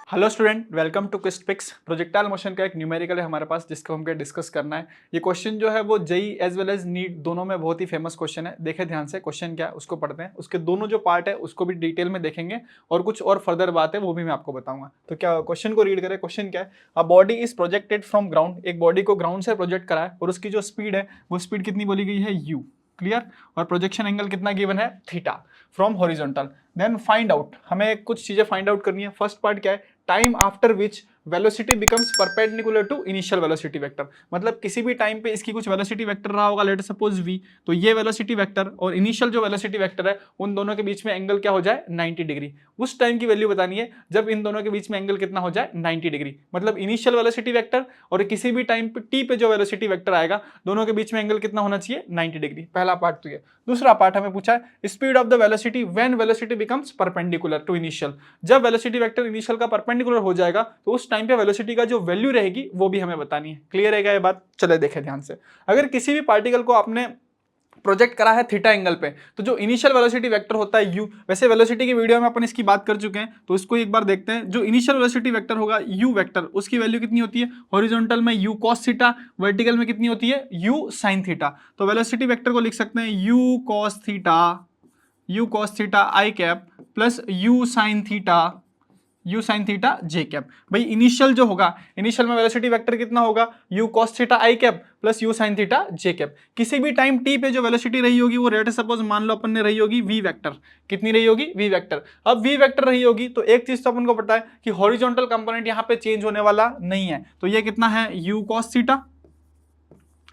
Hello student, welcome to क्विस्ट पिक्स। Projectile motion का एक न्यूमेरिकल है हमारे पास जिसको हमको डिस्कस करना है। ये क्वेश्चन जो है वो JEE as well as NEET दोनों में बहुत ही फेमस क्वेश्चन है। देखें ध्यान से क्वेश्चन क्या है उसको पढ़ते हैं, उसके दोनों जो पार्ट है उसको भी डिटेल में देखेंगे और कुछ और फर्दर बात है वो भी मैं आपको बताऊंगा। तो क्या क्वेश्चन को रीड करें। क्वेश्चन क्या है, a body is projected from ground. एक बॉडी को ग्राउंड से प्रोजेक्ट करा है और उसकी जो स्पीड है वो स्पीड कितनी बोली गई है, यू। क्लियर। और प्रोजेक्शन एंगल कितना गिवन है, theta from horizontal. Then find out, हमें कुछ चीजें फाइंड आउट करनी है। फर्स्ट पार्ट क्या है, time after which velocity becomes perpendicular to initial velocity vector. मतलब किसी भी टाइम पे इसकी कुछ वेलोसिटी वेक्टर रहा होगा, लेट सपोज v, तो ये वेलोसिटी वेक्टर और इनिशियल जो वेलोसिटी वेक्टर है उन दोनों के बीच में एंगल क्या हो जाए, 90 डिग्री। उस टाइम की वैल्यू बतानी है जब इन दोनों के बीच में एंगल कितना हो जाए, 90 डिग्री। मतलब इनिशियल वेलोसिटी वेक्टर और किसी भी टाइम पे t पे जो वेलोसिटी वेक्टर आएगा दोनों के बीच में एंगल कितना होना चाहिए, 90 डिग्री। पहला पार्ट तो ये। दूसरा पार्ट हमें पूछा है speed of the velocity when velocity becomes perpendicular to initial. जब वेलोसिटी वेक्टर इनिशियल का परपेंडिकुलर हो जाएगा तो उस टाइम पे वेलोसिटी का जो वैल्यू रहेगी वो भी हमें बतानी है। क्लियर है क्या ये बात? चले देखें ध्यान से। अगर किसी भी पार्टिकल को आपने प्रोजेक्ट करा है थीटा एंगल पे, तो जो इनिशियल वेलोसिटी वेक्टर होता है u, वैसे वेलोसिटी की वीडियो में अपन इसकी बात कर चुके हैं तो इसको एक बार देखते हैं। जो इनिशियल वेलोसिटी वेक्टर होगा u वेक्टर, उसकी वैल्यू कितनी होती है, हॉरिजॉन्टल में u cos थीटा, वर्टिकल में कितनी होती है, u sin थीटा। तो वेलोसिटी वेक्टर को लिख सकते हैं u cos theta i cap plus u sin theta j cap. भाई इनिशियल जो होगा, इनिशियल में वेलोसिटी वेक्टर कितना होगा, u cos theta i cap plus u sin theta j cap. किसी भी टाइम t पे जो वेलोसिटी रही होगी वो रेट सपोज मान लो अपन ने रही होगी v वेक्टर। कितनी रही होगी, v वेक्टर। अब v वेक्टर रही होगी तो एक चीज तो अपन को पता है कि हॉरिजॉन्टल कंपोनेंट यहाँ पे चेंज होने वाला नहीं है, तो ये कितना है, u cos theta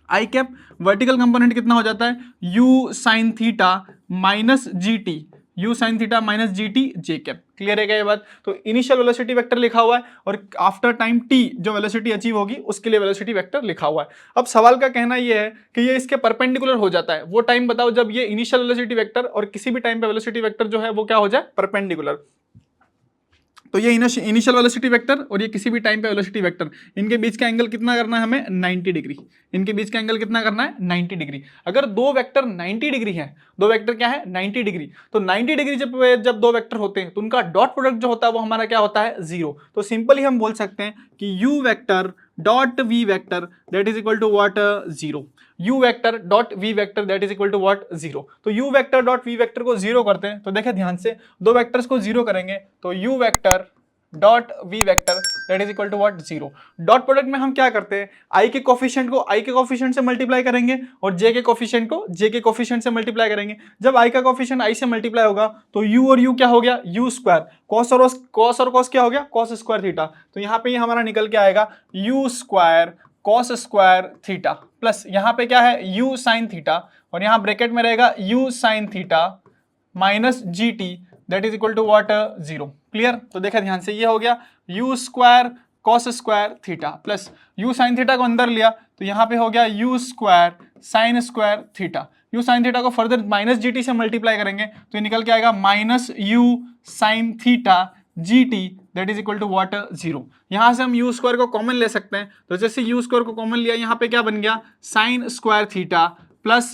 i cap. Vertical component कितना हो जाता है, u sin theta minus gt, u sin theta minus gt j cap. Clear है क्या ये बात? तो इनिशियल वेलोसिटी वेक्टर लिखा हुआ है और आफ्टर टाइम t जो वेलोसिटी अचीव होगी उसके लिए वेलोसिटी वेक्टर लिखा हुआ है। अब सवाल का कहना ये है कि ये इसके परपेंडिकुलर हो जाता है। वो टाइम बताओ जब ये इनिशियल वेलोसिटी वेक्टर और किसी भी टाइम पे वेलोसिटी वेक्टर जो है वो क्या हो जाए, परपेंडिकुलर। तो ये इनिशियल वेलोसिटी वेक्टर और ये किसी भी टाइम पे वेलोसिटी वेक्टर, इनके बीच का एंगल कितना करना है हमें, 90 डिग्री। इनके बीच का एंगल कितना करना है, 90 डिग्री। अगर दो वेक्टर 90 डिग्री है, दो वेक्टर क्या है, 90 डिग्री, तो 90 डिग्री जब दो वेक्टर होते हैं तो उनका डॉट प्रोडक्ट जो होता है वो हमारा क्या होता है, जीरो। तो सिंपली हम बोल सकते हैं कि u vector dot v vector that is equal to what, zero. u vector dot v vector that is equal to what, zero. तो u vector dot v vector को जीरो करते हैं तो देखें ध्यान से, दो वेक्टर्स को जीरो करेंगे तो u vector dot v vector that is equal to what, zero. Dot product में हम क्या करते हैं, i के कोफिशिएंट को i के कोफिशिएंट से मल्टीप्लाई करेंगे और j के कोफिशिएंट को j के कोफिशिएंट से मल्टीप्लाई करेंगे। जब i का कोफिशिएंट i से मल्टीप्लाई होगा तो u और u क्या हो गया, u स्क्वायर। cos और cos क्या हो गया, cos स्क्वायर थीटा। तो यहाँ पे हमारा निकल के आएगा u square cos square theta plus यहाँ पे क्या है, u sin थीटा, और यहाँ ब्रैकेट में रहेगा u sin theta minus gt that is equal to what, zero. Clear? तो देखा ध्यान से, ये हो गया u square cos square theta plus u sin theta को अंदर लिया तो यहाँ पे हो गया u square sin square theta. u sin theta को फर्दर माइनस gt से मल्टीप्लाई करेंगे तो ये निकल के आएगा minus u sin theta gt that is equal to what, zero. यहाँ से हम u स्क्वायर को कॉमन ले सकते हैं, तो जैसे u स्क्वायर को कॉमन लिया यहाँ पे क्या बन गया, sin square theta plus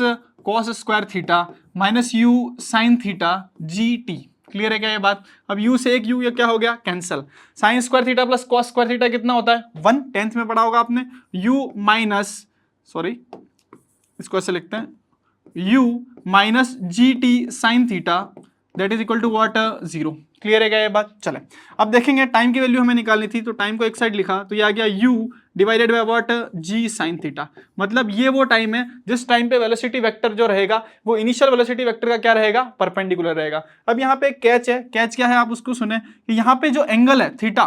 cos square theta minus u sin theta gt। Clear है क्या ये बात? अब u से एक u ये क्या हो गया, cancel. Sine square theta plus cos square theta कितना होता है, 1, 10th में पढ़ा होगा आपने। u माइनस, सॉरी इसको ऐसे लिखते हैं, u minus G T sine theta that is equal to what, zero. Clear है क्या ये बात? चले अब देखेंगे, टाइम की वैल्यू हमें निकालनी थी तो टाइम को एक साइड लिखा तो ये आ गया u divided by what, g sin theta. मतलब ये वो टाइम है जिस टाइम पे वेलोसिटी वेक्टर जो रहेगा वो इनिशियल वेलोसिटी वेक्टर का क्या रहेगा, परपेंडिकुलर रहेगा। अब यहाँ पे एक कैच है, कैच क्या है आप उसको सुने कि यहाँ पे जो एंगल है थीटा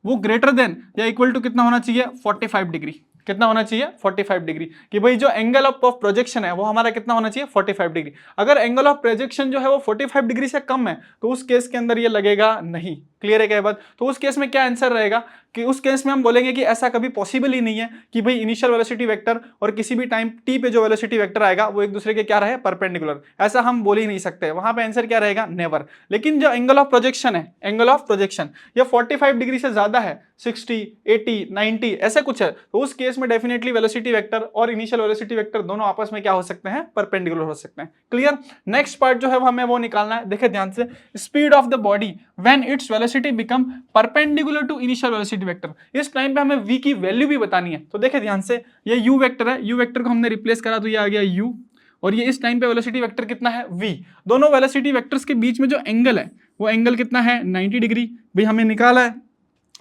वो ग्रेटर देन या इक्वल टू कितना होना चाहिए, 45 डिग्री। कितना होना चाहिए, 45 डिग्री। कि भाई जो एंगल ऑफ प्रोजेक्शन है वो हमारा कितना होना चाहिए, 45 डिग्री। अगर एंगल ऑफ प्रोजेक्शन जो है वो 45 डिग्री से कम है तो उस केस के अंदर ये लगेगा नहीं। क्लियर है क्या बात? तो उस केस में क्या आंसर रहेगा कि उस केस में हम बोलेंगे कि ऐसा कभी पॉसिबल ही नहीं है कि भाई इनिशियल वेलोसिटी वेक्टर और किसी भी टाइम टी पे जो वेलोसिटी वेक्टर आएगा वो एक दूसरे के क्या रहे, परपेंडिकुलर। ऐसा हम बोल ही नहीं सकते, वहां पे आंसर क्या रहेगा, नेवर। लेकिन जो एंगल ऑफ प्रोजेक्शन है, एंगल ऑफ प्रोजेक्शन ये 45 डिग्री से ज्यादा है, 60, 80, 90 ऐसे कुछ है, तो उस केस में डेफिनेटली वेलोसिटी वेक्टर और इनिशियल वेलोसिटी वेक्टर दोनों आपस में क्या हो सकते हैं, परपेंडिकुलर हो सकते हैं। क्लियर। नेक्स्ट पार्ट जो है हमें वो निकालना है, देखिए ध्यान से, speed of the body when its velocity become perpendicular to initial velocity vector. इस टाइम पे हमें v की वैल्यू भी बतानी है। तो देखिए ध्यान से, ये u वेक्टर है, u वेक्टर को हमने रिप्लेस करा तो ये आ गया u, और ये इस टाइम पे वेलोसिटी वेक्टर कितना है, v। दोनों वेलोसिटी वेक्टर्स के बीच में जो एंगल है वो एंगल कितना है, 90 डिग्री। भाई हमें निकाला है,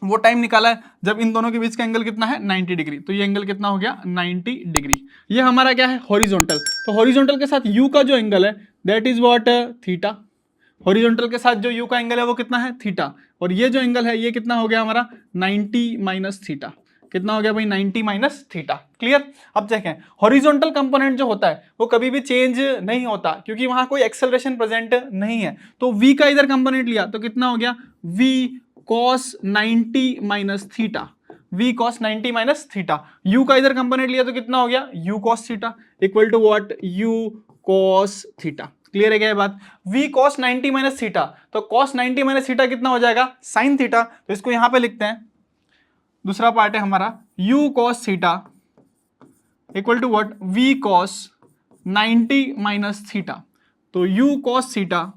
वो टाइम निकाला है जब इन दोनों के बीच का एंगल कितना है, 90 डिग्री। तो ये एंगल कितना हो गया, 90 डिग्री। ये हमारा क्या है, हॉरिजॉन्टल। तो हॉरिजॉन्टल के साथ u का जो एंगल है that is what, theta. Horizontal के साथ जो u का एंगल है वो कितना है, थीटा। और ये जो एंगल है ये कितना हो गया हमारा, 90 माइनस थीटा। कितना हो गया भाई, 90 माइनस थीटा। क्लियर। अब देखें, हॉरिजॉन्टल कंपोनेंट जो होता है वो कभी भी चेंज नहीं होता क्योंकि वहां कोई एक्सेलरेशन प्रेजेंट नहीं है। तो v का इधर कंपोनेंट लिया तो कितना हो गया, v cos 90 minus theta, v cos 90 minus theta. u का इधर कंपोनेंट लिया तो कितना हो गया, u cos theta equal to what, u cos theta. Clear है क्या ये बात। v cos 90 माइनस थीटा, तो cos 90 माइनस थीटा कितना हो जाएगा, sin थीटा। तो इसको यहां पे लिखते हैं, दूसरा पार्ट है हमारा u cos theta equal to what, v cos 90 minus theta. तो u cos theta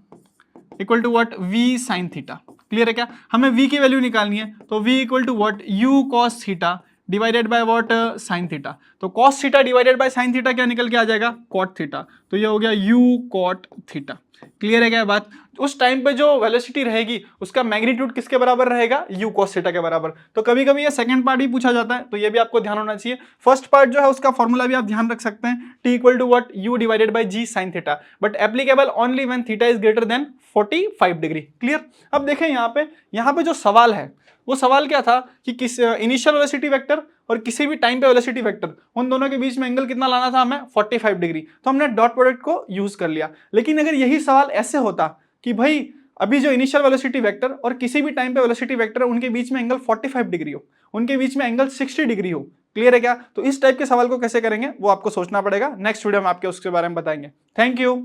equal to what, v sin theta. Clear है क्या। हमें v की वैल्यू निकालनी है, तो v equal to what, u cos theta divided by what, sin theta. तो cos theta divided by sin theta क्या निकल के आ जाएगा, cot थीटा। तो ये हो गया u cot थीटा। क्लियर है क्या बात। उस टाइम पे जो वेलोसिटी रहेगी उसका मैग्नीट्यूड किसके बराबर रहेगा, u cos थीटा के बराबर। तो कभी कभी ये सेकंड पार्ट भी पूछा जाता है, तो ये भी आपको ध्यान होना चाहिए। फर्स्ट पार्ट जो है उसका फॉर्मूला भी आप ध्यान रख सकते हैं, t equal to what, u divided by g sin theta, but applicable only when theta is greater than 45 degree. Clear. अब देखें यहाँ पे जो सवाल है वो सवाल क्या था कि किस इनिशियल वेलोसिटी वेक्टर और किसी भी टाइम पे वेलोसिटी वेक्टर उन दोनों के बीच में एंगल कितना लाना था हमें, 45 डिग्री। तो हमने डॉट प्रोडक्ट को यूज कर लिया। लेकिन अगर यही सवाल ऐसे होता कि भाई अभी जो इनिशियल वेलोसिटी वेक्टर और किसी भी टाइम पे वेलोसिटी वेक्टर उनके बीच में एंगल 45 डिग्री हो, उनके बीच में एंगल 60 डिग्री हो, क्लियर है क्या। तो इस टाइप के सवाल को कैसे करेंगे वो आपको सोचना पड़ेगा। नेक्स्ट वीडियो में आपके उसके बारे में बताएंगे। Thank you.